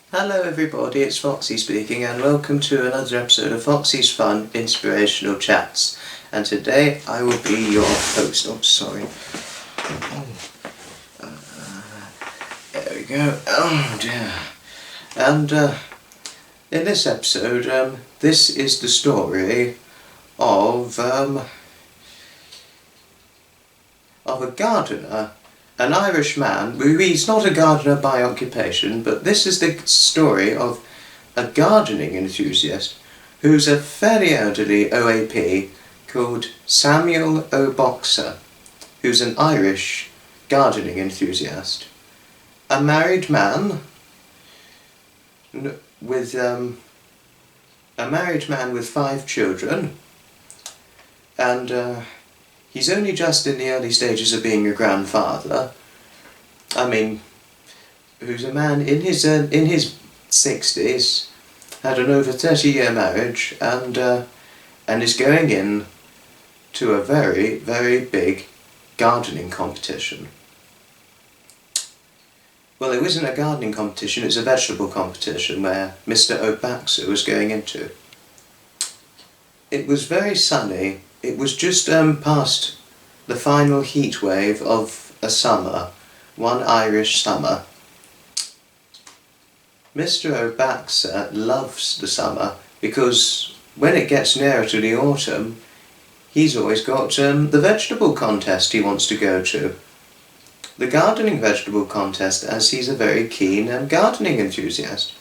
Hello everybody, it's Foxy speaking and welcome to another episode of Foxy's Fun Inspirational Chats. And today I will be your host. Oh, sorry. There we go. Oh dear. And in this episode, this is the story of a gardener. An Irish man, he's not a gardener by occupation, but this is the story of a gardening enthusiast who's a fairly elderly OAP called Samuel O'Boxer, who's an Irish gardening enthusiast. A married man with 5 children, and he's only just in the early stages of being a grandfather. I mean, who's a man in his 60s, had an over 30-year marriage, and is going in to a very, very big gardening competition. Well, it wasn't a gardening competition, it's a vegetable competition where Mr. O'Boxer was going into. It was very sunny. It was just past the final heat wave of a summer, one Irish summer. Mr. O'Boxer loves the summer because when it gets nearer to the autumn, he's always got the vegetable contest he wants to go to. The gardening vegetable contest, as he's a very keen gardening enthusiast.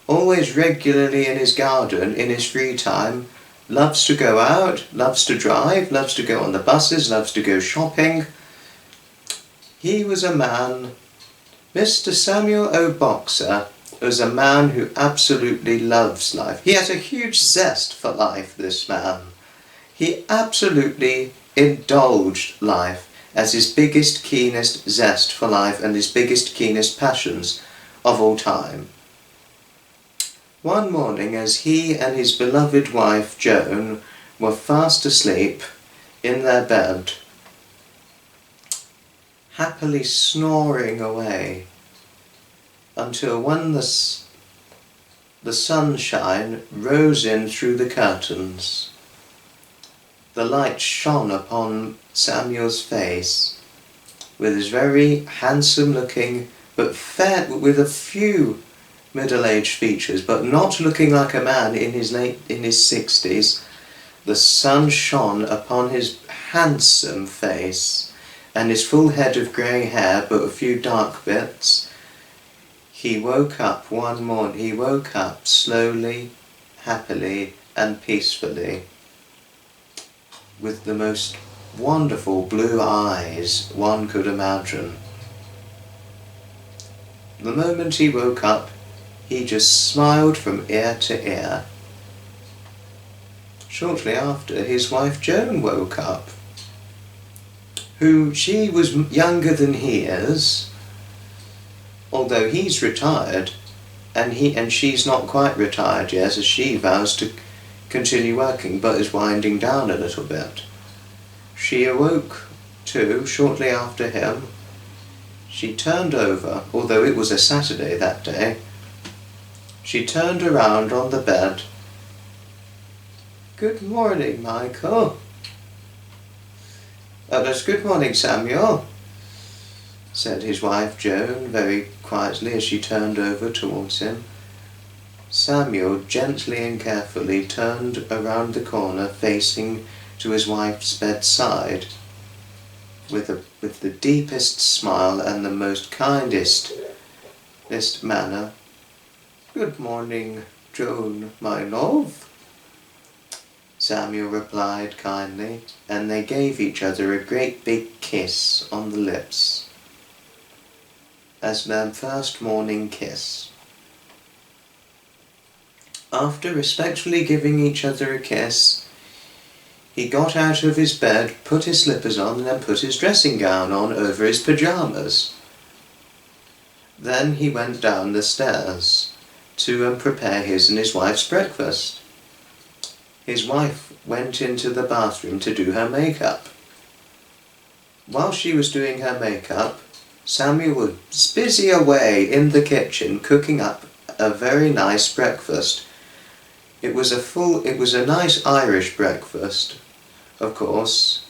Always regularly in his garden, in his free time, loves to go out, loves to drive, loves to go on the buses, loves to go shopping. He was a man, Mr. Samuel O'Boxer was a man who absolutely loves life. He has a huge zest for life, this man. He absolutely indulged life as his biggest, keenest zest for life and his biggest, keenest passions of all time. One morning, as he and his beloved wife, Joan, were fast asleep in their bed, happily snoring away, until when the sunshine rose in through the curtains, the light shone upon Samuel's face, with his very handsome-looking, but fair, with a few middle-aged features, but not looking like a man in his 60s. The sun shone upon his handsome face and his full head of grey hair, but a few dark bits. He woke up one morning. He woke up slowly, happily, and peacefully, with the most wonderful blue eyes one could imagine. The moment he woke up, he just smiled from ear to ear. Shortly after, his wife Joan woke up, she was younger than he is, although he's retired, and she's not quite retired yet, as she vows to continue working, but is winding down a little bit. She awoke too, shortly after him. She turned over, although it was a Saturday that day. She turned around on the bed. "Good morning, Michael." "That's good morning, Samuel," said his wife Joan very quietly as she turned over towards him. Samuel gently and carefully turned around the corner, facing to his wife's bedside, with the deepest smile and the most kindest manner. "Good morning, Joan, my love," Samuel replied kindly, and they gave each other a great big kiss on the lips, as their first morning kiss. After respectfully giving each other a kiss, he got out of his bed, put his slippers on, and then put his dressing gown on over his pyjamas. Then he went down the stairs to prepare his and his wife's breakfast. His wife went into the bathroom to do her makeup. While she was doing her makeup, Samuel was busy away in the kitchen cooking up a very nice breakfast. It was a nice Irish breakfast, of course,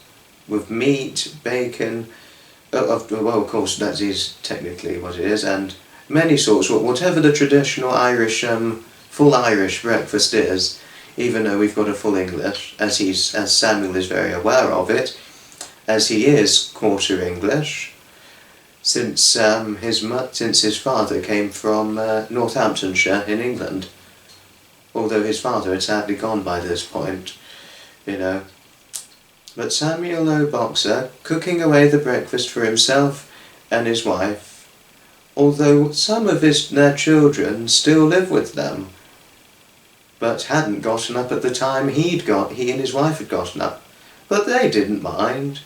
with meat, bacon, well, of course that is technically what it is, and many sorts, whatever the traditional Irish, full Irish breakfast is, even though we've got a full English, as Samuel is very aware of it, as he is quarter English, since his father came from Northamptonshire in England, although his father had sadly gone by this point, you know. But Samuel O'Boxer, cooking away the breakfast for himself and his wife, although some of their children still live with them, but hadn't gotten up at the time he and his wife had gotten up. But they didn't mind.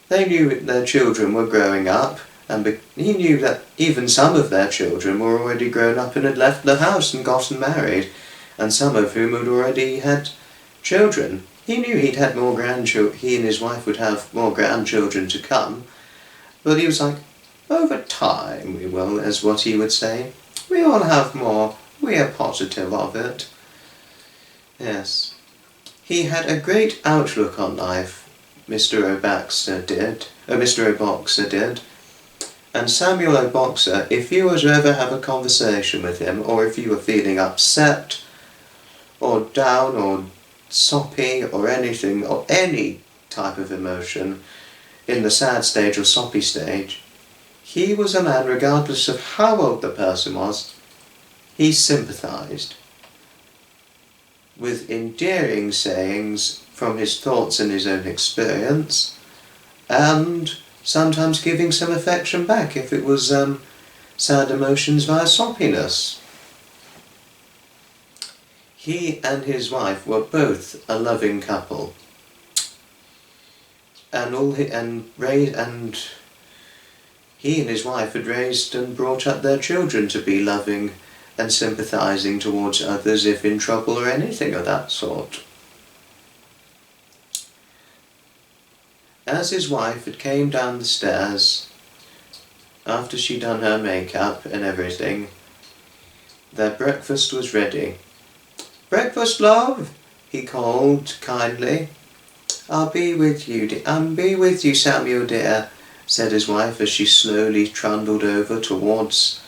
They knew their children were growing up, and he knew that even some of their children were already grown up and had left the house and gotten married, and some of whom had already had children. He knew he'd had more grandchildren, he and his wife would have more grandchildren to come, but he was like, over time we will, as what he would say. We all have more, we are positive of it. Yes. He had a great outlook on life, Mr. O'Boxer did. And Samuel O'Boxer, if you were to ever have a conversation with him, or if you were feeling upset, or down, or soppy, or anything, or any type of emotion, in the sad stage or soppy stage, he was a man, regardless of how old the person was, he sympathised with endearing sayings from his thoughts and his own experience, and sometimes giving some affection back if it was sad emotions via soppiness. He and his wife were both a loving couple, and he and his wife had raised and brought up their children to be loving and sympathising towards others if in trouble or anything of that sort. As his wife had came down the stairs, after she'd done her makeup and everything, their breakfast was ready. "Breakfast, love," he called kindly. "I'll be with you, be with you, Samuel dear," said his wife as she slowly trundled over towards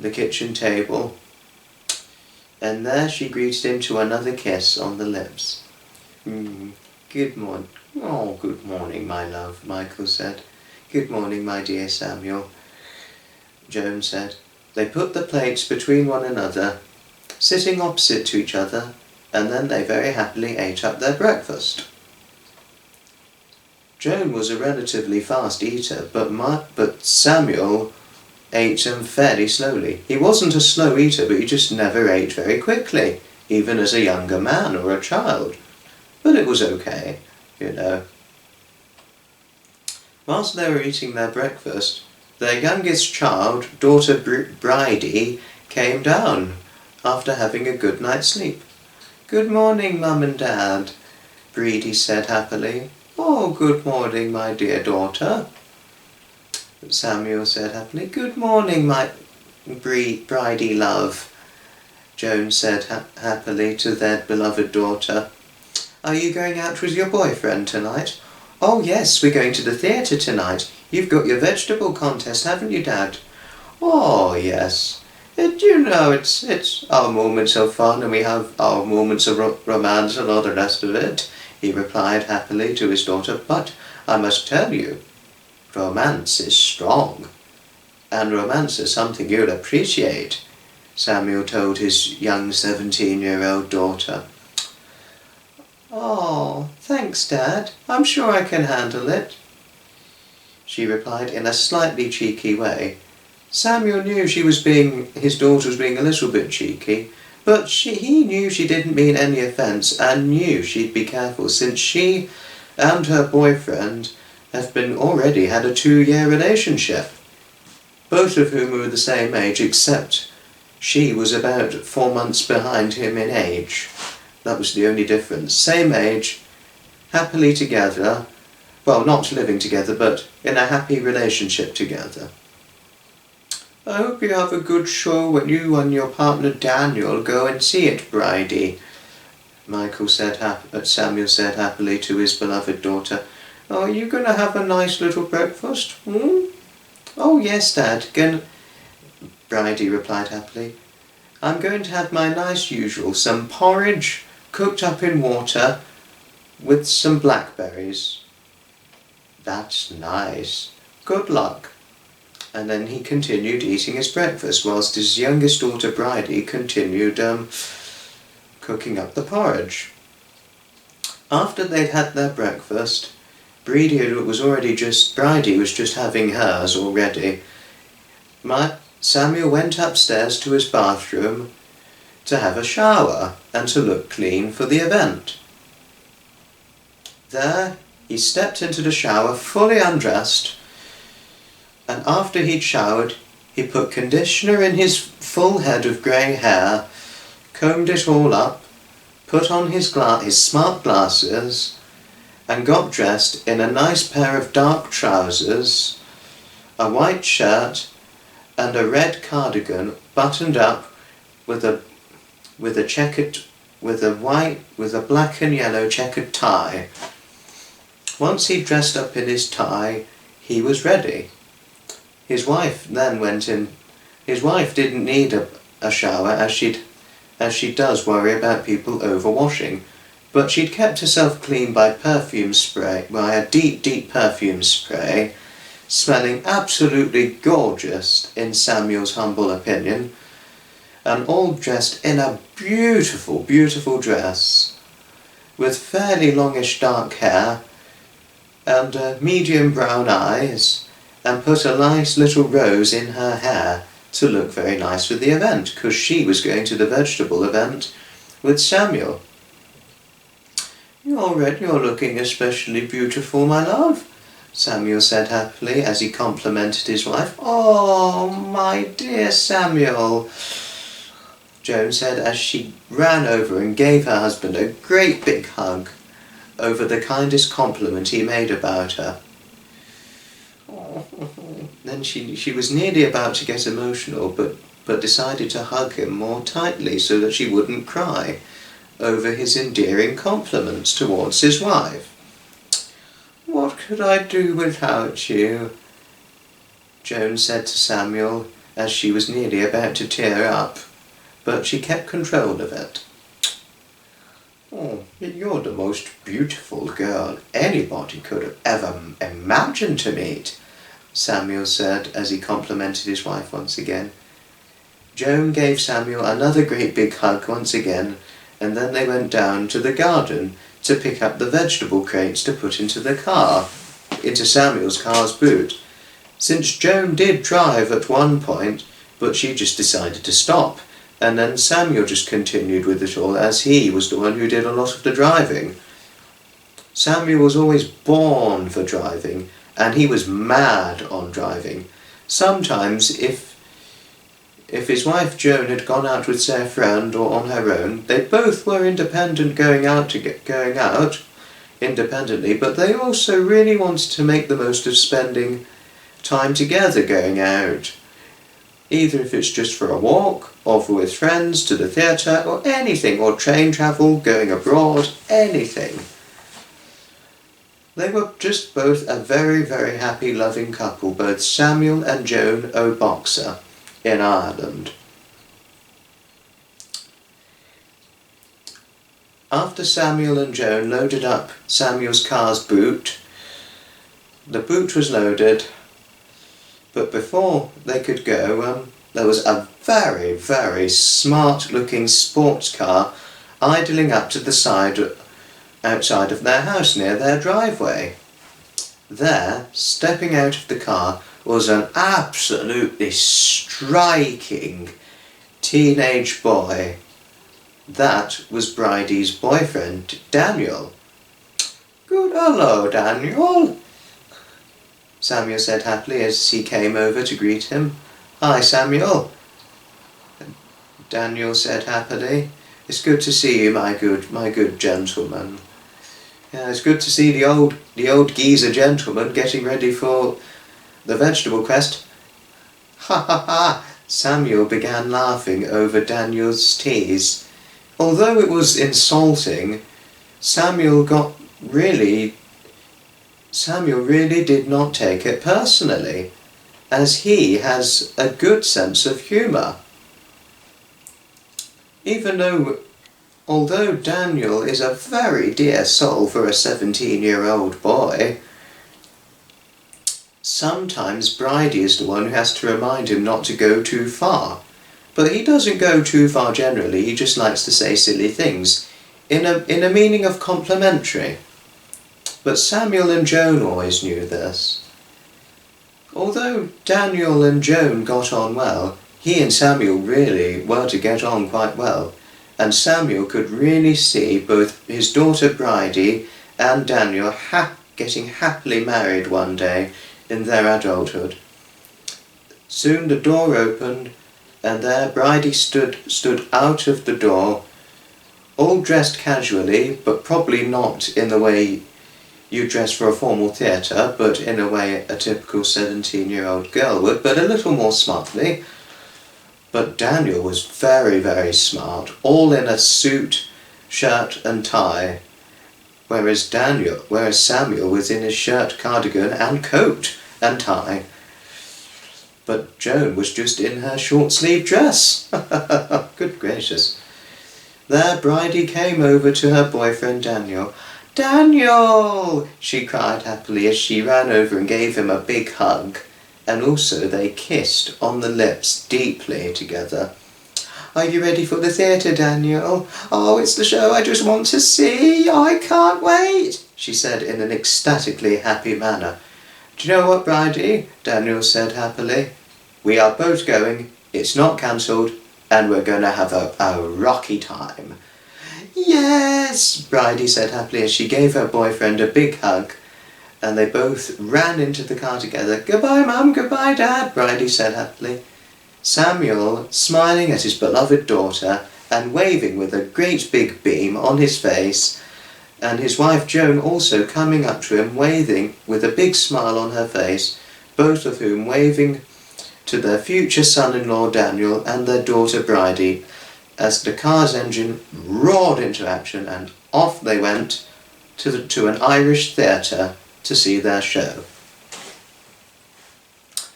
the kitchen table, and there she greeted him to another kiss on the lips. "Good morning." "Oh, good morning, my love," Michael said. "Good morning, my dear Samuel," Joan said. They put the plates between one another, sitting opposite to each other, and then they very happily ate up their breakfast. Joan was a relatively fast eater, but Samuel ate fairly slowly. He wasn't a slow eater, but he just never ate very quickly, even as a younger man or a child. But it was okay, you know. Whilst they were eating their breakfast, their youngest child, daughter Bridie, came down after having a good night's sleep. "Good morning, Mum and Dad," Bridie said happily. "Oh, good morning, my dear daughter," Samuel said happily. "Good morning, my Bridie love," Joan said happily to their beloved daughter. "Are you going out with your boyfriend tonight?" "Oh yes, we're going to the theatre tonight. You've got your vegetable contest, haven't you, Dad?" "Oh yes. It's our moments of fun, and we have our moments of romance and all the rest of it," he replied happily to his daughter. "But I must tell you, romance is strong, and romance is something you'll appreciate," Samuel told his young 17-year-old daughter. "Oh, thanks, Dad. I'm sure I can handle it," she replied in a slightly cheeky way. Samuel knew his daughter was being a little bit cheeky, but he knew she didn't mean any offence and knew she'd be careful, since she and her boyfriend have already had a 2-year relationship, both of whom were the same age, except she was about 4 months behind him in age. That was the only difference. Same age, happily together, well, not living together, but in a happy relationship together. I hope you have a good show when you and your partner Daniel go and see it, Bridie. Samuel said happily to his beloved daughter. Oh, are you going to have a nice little breakfast? Hmm? Oh, yes, Dad. Bridie replied happily. I'm going to have my nice usual, some porridge cooked up in water with some blackberries. That's nice. Good luck. And then he continued eating his breakfast whilst his youngest daughter Bridie continued cooking up the porridge. After they'd had their breakfast, Bridie was just having hers already. Samuel went upstairs to his bathroom to have a shower and to look clean for the event. There he stepped into the shower fully undressed, and after he'd showered he put conditioner in his full head of grey hair, combed it all up, put on his smart glasses, and got dressed in a nice pair of dark trousers, a white shirt, and a red cardigan buttoned up with a black and yellow checkered tie. Once he'd dressed up in his tie, he was ready. His wife then went in. His wife didn't need a shower as she does worry about people overwashing, but she'd kept herself clean by a deep perfume spray, smelling absolutely gorgeous in Samuel's humble opinion, and all dressed in a beautiful, beautiful dress, with fairly longish dark hair and medium brown eyes, and put a nice little rose in her hair to look very nice for the event, because she was going to the vegetable event with Samuel. You're looking especially beautiful, my love, Samuel said happily as he complimented his wife. Oh, my dear Samuel, Joan said as she ran over and gave her husband a great big hug over the kindest compliment he made about her. Then she was nearly about to get emotional, but decided to hug him more tightly so that she wouldn't cry over his endearing compliments towards his wife. What could I do without you? Joan said to Samuel as she was nearly about to tear up, but she kept control of it. Oh, you're the most beautiful girl anybody could have ever imagined to meet, Samuel said as he complimented his wife once again. Joan gave Samuel another great big hug once again, and then they went down to the garden to pick up the vegetable crates to put into Samuel's car's boot. Since Joan did drive at one point, but she just decided to stop, and then Samuel just continued with it all, as he was the one who did a lot of the driving. Samuel was always born for driving, and he was mad on driving. Sometimes, if his wife Joan had gone out with, say, a friend or on her own, they both were independent going out independently, but they also really wanted to make the most of spending time together going out, either if it's just for a walk, or for with friends to the theatre, or anything, or train travel, going abroad, anything. They were just both a very, very happy, loving couple, both Samuel and Joan O'Boxer in Ireland. After Samuel and Joan loaded up Samuel's car's boot, the boot was loaded, but before they could go, there was a very, very smart-looking sports car idling up to the side outside of their house near their driveway. There, stepping out of the car, was an absolutely striking teenage boy. That was Bridie's boyfriend, Daniel. Good hello, Daniel, Samuel said happily as he came over to greet him. Hi, Samuel, Daniel said happily. It's good to see you, my good gentleman. Yeah, it's good to see the old geezer gentleman getting ready for the vegetable quest. Ha ha ha! Samuel began laughing over Daniel's tease. Although it was insulting, Samuel really did not take it personally, as he has a good sense of humour. Although Daniel is a very dear soul for a 17-year-old boy, sometimes Bridie is the one who has to remind him not to go too far. But he doesn't go too far generally, he just likes to say silly things, in a meaning of complimentary. But Samuel and Joan always knew this. Although Daniel and Joan got on well, he and Samuel really were to get on quite well, and Samuel could really see both his daughter Bridie and Daniel getting happily married one day in their adulthood. Soon the door opened, and there Bridie stood out of the door, all dressed casually, but probably not in the way you dress for a formal theatre, but in a way a typical 17-year-old girl would, but a little more smartly. But Daniel was very, very smart, all in a suit, shirt and tie, whereas Samuel was in his shirt, cardigan and coat and tie. But Joan was just in her short-sleeved dress. Good gracious. There Bridie came over to her boyfriend Daniel. "Daniel!" she cried happily as she ran over and gave him a big hug. And also they kissed on the lips deeply together. "Are you ready for the theatre, Daniel? Oh, it's the show I just want to see. I can't wait," she said in an ecstatically happy manner. "Do you know what, Bridie?" Daniel said happily. "We are both going, it's not cancelled, and we're going to have a rocky time." "Yes," Bridie said happily as she gave her boyfriend a big hug, and they both ran into the car together. "Goodbye, Mum, goodbye, Dad," Bridie said happily. Samuel, smiling at his beloved daughter and waving with a great big beam on his face, and his wife Joan also coming up to him, waving with a big smile on her face, both of whom waving to their future son-in-law Daniel and their daughter Bridie, as the car's engine roared into action, and off they went to an Irish theatre to see their show.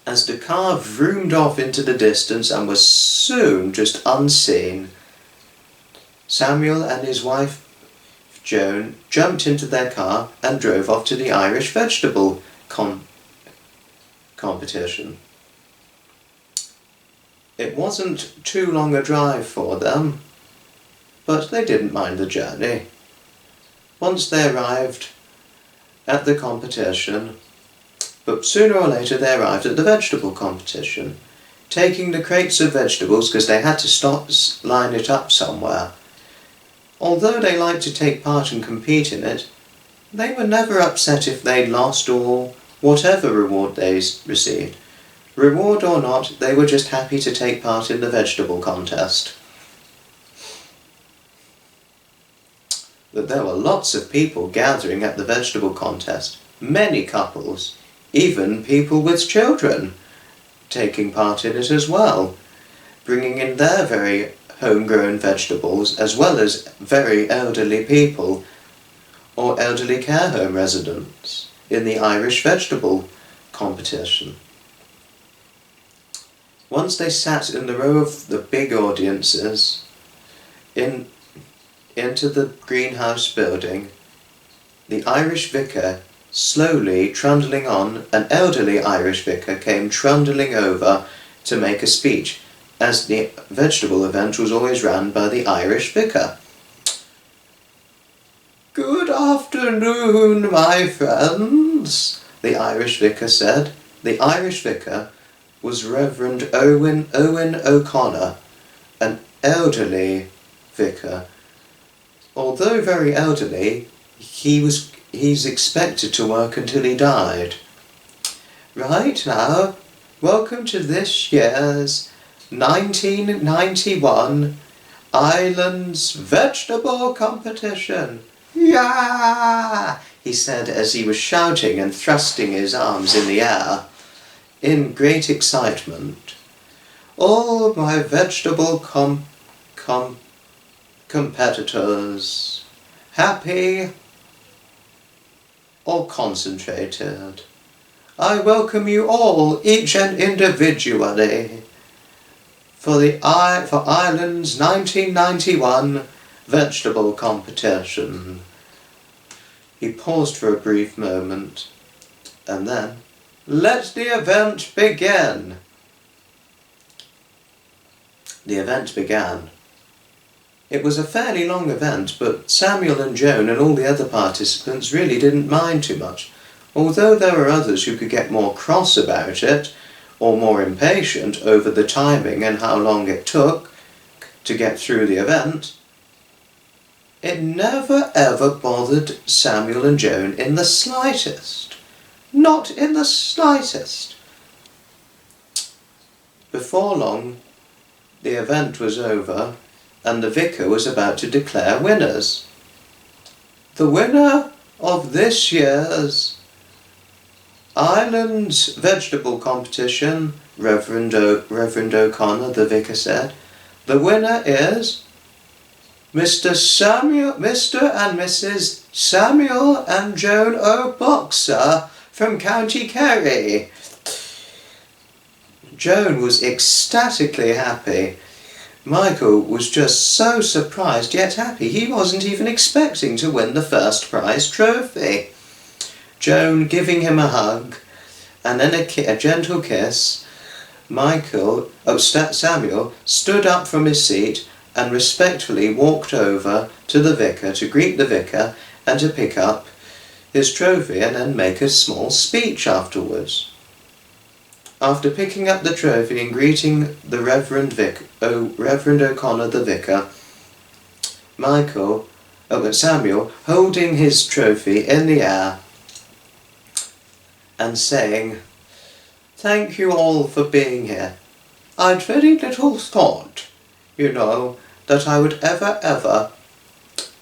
As the car vroomed off into the distance and was soon just unseen, Samuel and his wife Joan jumped into their car and drove off to the Irish vegetable competition. It wasn't too long a drive for them, but they didn't mind the journey. Once they arrived at the competition, but sooner or later they arrived at the vegetable competition, taking the crates of vegetables because they had to line it up somewhere. Although they liked to take part and compete in it, they were never upset if they lost or whatever reward they received. Reward or not, they were just happy to take part in the vegetable contest. But there were lots of people gathering at the vegetable contest, many couples, even people with children, taking part in it as well, bringing in their very homegrown vegetables, as well as very elderly people or elderly care home residents in the Irish vegetable competition. Once they sat in the row of the big audiences into the greenhouse building, the Irish vicar, slowly trundling on, an elderly Irish vicar, came trundling over to make a speech, as the vegetable event was always run by the Irish vicar. "Good afternoon, my friends," the Irish vicar said. The Irish vicar was Reverend Owen O'Connor, an elderly vicar. Although very elderly, he's expected to work until he died. "Right now, welcome to this year's 1991 Ireland's Vegetable Competition. Yeah!" he said as he was shouting and thrusting his arms in the air in great excitement. all my vegetable competitors, happy or concentrated. I welcome you all, each and individually, for Ireland's 1991 vegetable competition. He paused for a brief moment, and then, let the event begin. The event began. It was a fairly long event, but Samuel and Joan and all the other participants really didn't mind too much. Although there were others who could get more cross about it, or more impatient over the timing and how long it took to get through the event, it never ever bothered Samuel and Joan in the slightest. Not in the slightest. Before long, the event was over, and the vicar was about to declare winners. The winner of this year's Ireland's vegetable competition, Reverend O'Connor, the vicar said, the winner is Mr. and Mrs. Samuel and Joan O'Boxer from County Kerry. Joan was ecstatically happy. Michael was just so surprised yet happy. He wasn't even expecting to win the first prize trophy. Joan giving him a hug and then a gentle kiss. Samuel stood up from his seat and respectfully walked over to the vicar to greet the vicar and to pick up his trophy and then make a small speech afterwards. After picking up the trophy and greeting the Reverend O'Connor the vicar, Samuel holding his trophy in the air and saying, "Thank you all for being here. I'd very little thought, that I would ever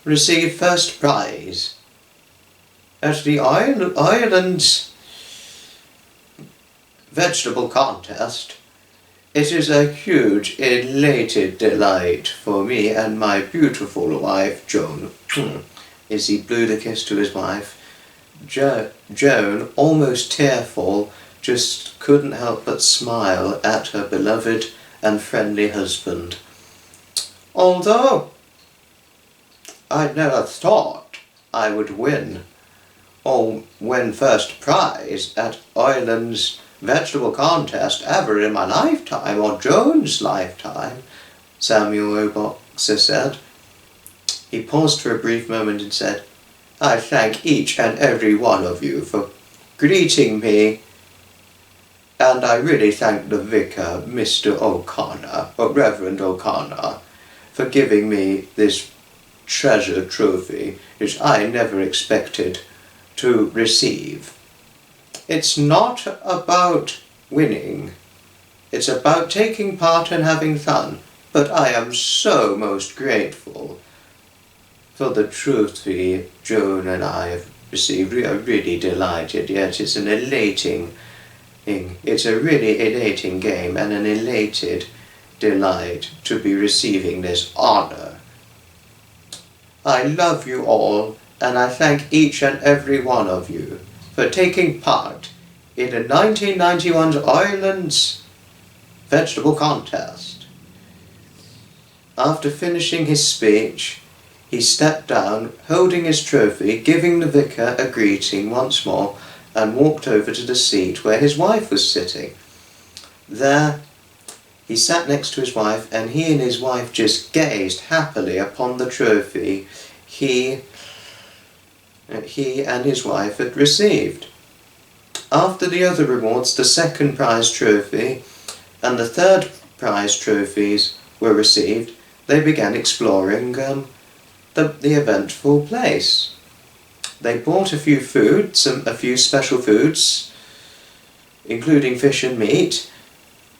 receive first prize at the Ireland's vegetable contest. It is a huge, elated delight for me and my beautiful wife, Joan." As he blew the kiss to his wife, Joan, almost tearful, just couldn't help but smile at her beloved and friendly husband. "Although I never thought I would win first prize at Ireland's vegetable contest ever in my lifetime, or Joan's lifetime," Samuel O'Boxer said. He paused for a brief moment and said, "I thank each and every one of you for greeting me, and I really thank the vicar, Mr. O'Connor, or Reverend O'Connor, for giving me this treasure trophy, which I never expected to receive. It's not about winning, it's about taking part and having fun, but I am so most grateful for the trophy Joan and I have received. We are really delighted, yet it's an elating thing. It's a really elating game and an elated delight to be receiving this honour. I love you all, and I thank each and every one of you for taking part in the 1991 Ireland's vegetable contest." After finishing his speech, he stepped down, holding his trophy, giving the vicar a greeting once more, and walked over to the seat where his wife was sitting. There, he sat next to his wife, and he and his wife just gazed happily upon the trophy he and his wife had received. After the other rewards, the second prize trophy and the third prize trophies were received, they began exploring the eventful place. They bought a few special foods, including fish and meat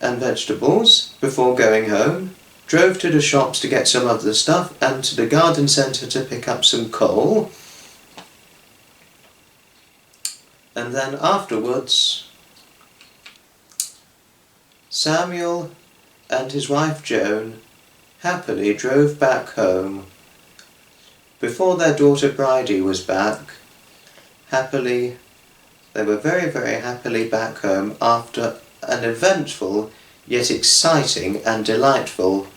and vegetables, before going home, drove to the shops to get some other stuff, and to the garden centre to pick up some coal. And then afterwards, Samuel and his wife Joan happily drove back home. Before their daughter Bridie was back, they were very, very happily back home after an eventful yet exciting and delightful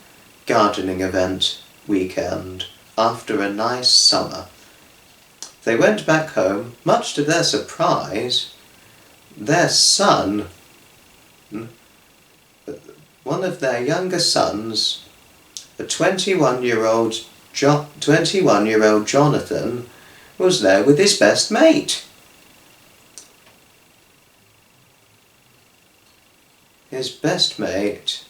gardening event weekend after a nice summer. They went back home. Much to their surprise, their son, one of their younger sons, a 21-year-old Jonathan, was there with his best mate. His best mate's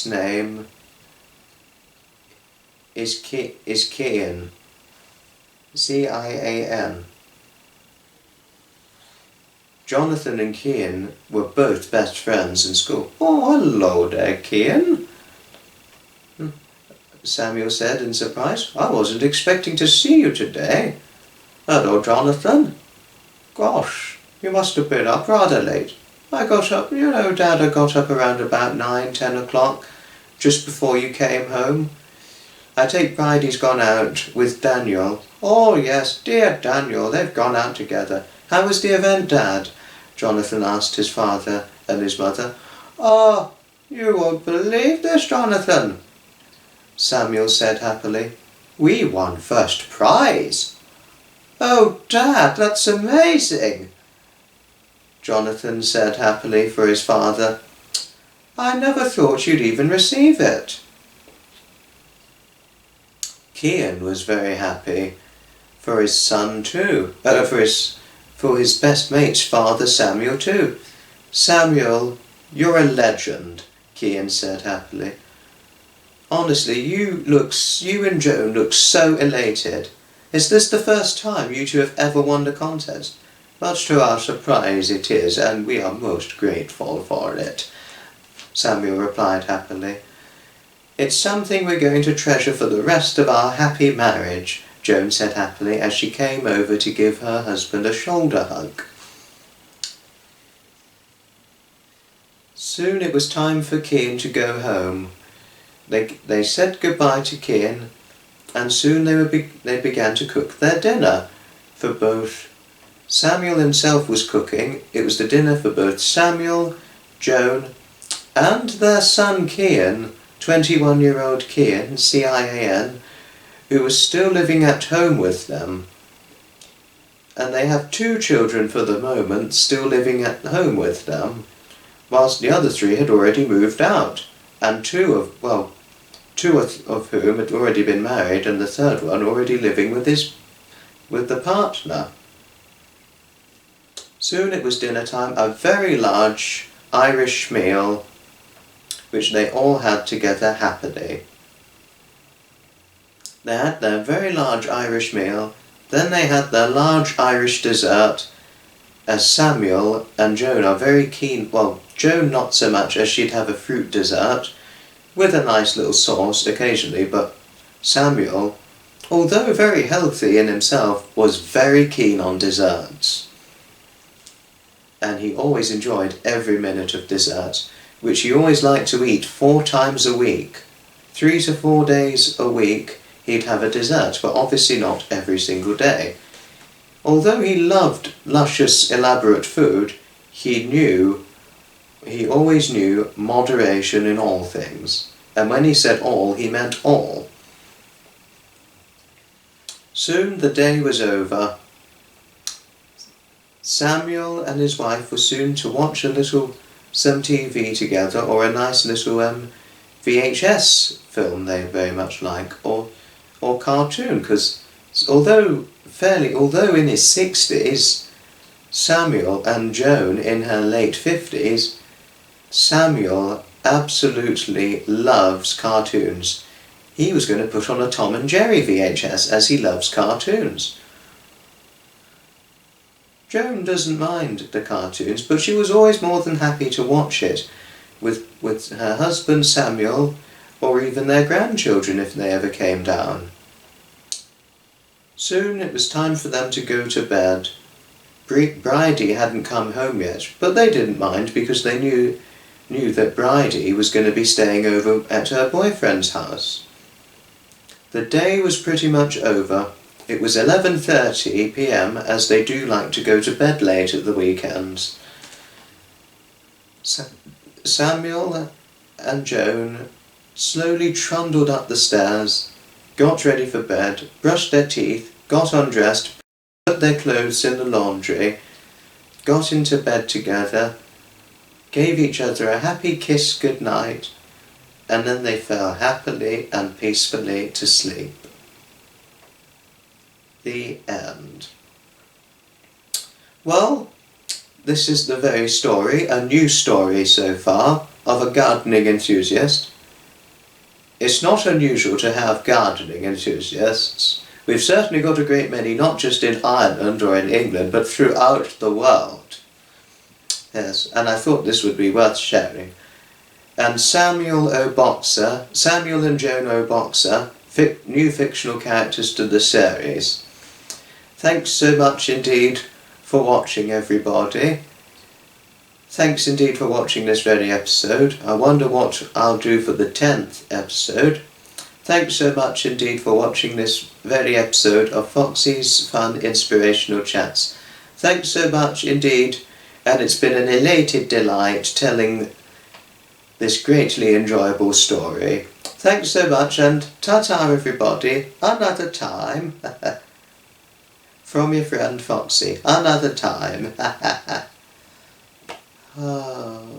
name is Cian. C-I-A-N. Jonathan and Cian were both best friends in school. "Oh, hello there, Cian," Samuel said in surprise. "I wasn't expecting to see you today." "Hello, Jonathan. Gosh, you must have been up rather late." "I got up, Dad, I got up around about 9-10 o'clock, just before you came home. I take Bridie's gone out with Daniel." "Oh yes, dear Daniel, they've gone out together. How was the event, Dad?" Jonathan asked his father and his mother. "Oh, you won't believe this, Jonathan," Samuel said happily. "We won first prize." "Oh, Dad, that's amazing," Jonathan said happily for his father. "I never thought you'd even receive it." Cian was very happy for his son too, for his best mate's father Samuel too. "Samuel, you're a legend," Cian said happily. "Honestly, you and Joan look so elated. Is this the first time you two have ever won the contest?" "Much to our surprise it is, and we are most grateful for it," Samuel replied happily. "It's something we're going to treasure for the rest of our happy marriage," Joan said happily as she came over to give her husband a shoulder hug. Soon it was time for Cian to go home. They said goodbye to Cian, and soon they began to cook their dinner for both. Samuel himself was cooking. It was the dinner for both Samuel, Joan, and their son Cian, 21-year-old Cian, C-I-A-N, who was still living at home with them. And they have 2 children for the moment still living at home with them, whilst the other 3 had already moved out, and two of whom had already been married, and the third one already living with the partner. Soon it was dinner time, a very large Irish meal, which they all had together happily. They had their very large Irish meal, then they had their large Irish dessert, as Samuel and Joan are very keen, well, Joan not so much, as she'd have a fruit dessert, with a nice little sauce occasionally, but Samuel, although very healthy in himself, was very keen on desserts. And he always enjoyed every minute of dessert, which he always liked to eat 4 times a week. 3 to 4 days a week he'd have a dessert, but obviously not every single day. Although he loved luscious, elaborate food, he always knew moderation in all things. And when he said all, he meant all. Soon the day was over. Samuel and his wife were soon to watch some TV together, or a nice little VHS film they very much like, or cartoon, because although in his 60s, Samuel and Joan in her late 50s, Samuel absolutely loves cartoons. He was going to put on a Tom and Jerry VHS, as he loves cartoons. Joan doesn't mind the cartoons, but she was always more than happy to watch it with her husband Samuel, or even their grandchildren if they ever came down. Soon it was time for them to go to bed. Bridie hadn't come home yet, but they didn't mind because they knew that Bridie was going to be staying over at her boyfriend's house. The day was pretty much over. It was 11:30 p.m, as they do like to go to bed late at the weekends. Samuel and Joan slowly trundled up the stairs, got ready for bed, brushed their teeth, got undressed, put their clothes in the laundry, got into bed together, gave each other a happy kiss goodnight, and then they fell happily and peacefully to sleep. The end. Well, this is the very story, a new story so far, of a gardening enthusiast. It's not unusual to have gardening enthusiasts. We've certainly got a great many, not just in Ireland or in England, but throughout the world. Yes, and I thought this would be worth sharing. And Samuel and Joan O'Boxer, new fictional characters to the series. Thanks so much indeed for watching, everybody. Thanks indeed for watching this very episode. I wonder what I'll do for the 10th episode. Thanks so much indeed for watching this very episode of Foxy's Fun Inspirational Chats. Thanks so much indeed, and it's been an elated delight telling this greatly enjoyable story. Thanks so much, and ta-ta everybody, another time. From your friend Foxy, another time. Oh.